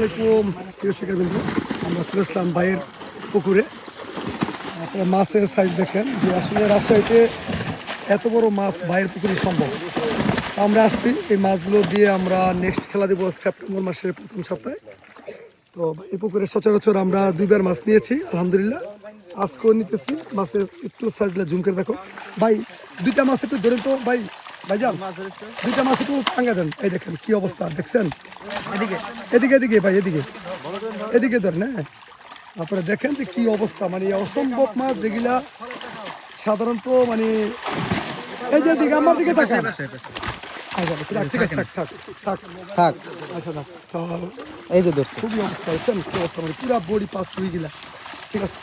আলাইকুম প্রিয় শিক্ষাবৃন্দ, আমরা চলে আসলাম ভাইয়ের পুকুরে। আপনারা মাছের সাইজ দেখেন যে আসলে রাজশাহীতে এত বড় মাছ ভাইয়ের পুকুরে সম্ভব। আমরা আসছি এই মাছগুলো দিয়ে আমরা নেক্সট খেলা দেবো সেপ্টেম্বর মাসের প্রথম সপ্তাহে। তো এই পুকুরে সচরাচর আমরা দুইবার মাছ নিয়েছি আলহামদুলিল্লাহ, আজকেও নিতেছি। মাছের একটু সাইজগুলো ঝুমকে দেখো ভাই, দুইটা মাছ একটু ধরেন তো ভাই, ভাইজান দুইটা মাছ একটু টাঙ্গা দেন। এই দেখেন কি অবস্থা দেখছেন, এদিকে এদিকে এদিকে ভাই এদিকে এদিকে ধরেন। হ্যাঁ আপনারা দেখেন যে কি অবস্থা, মানে অসম্ভব মাছ যেগুলা সাধারণত মানে এই যে দিকে আমার দিকে তাকান। আচ্ছা ঠিক আছে, থাক থাক থাক থাক আচ্ছা থাক। তো এই যে ধরছে খুবই অবস্থা দেখছেন কি অবস্থা, মানে পুরা বডি পাস হয়ে গেলা। ঠিক আছে।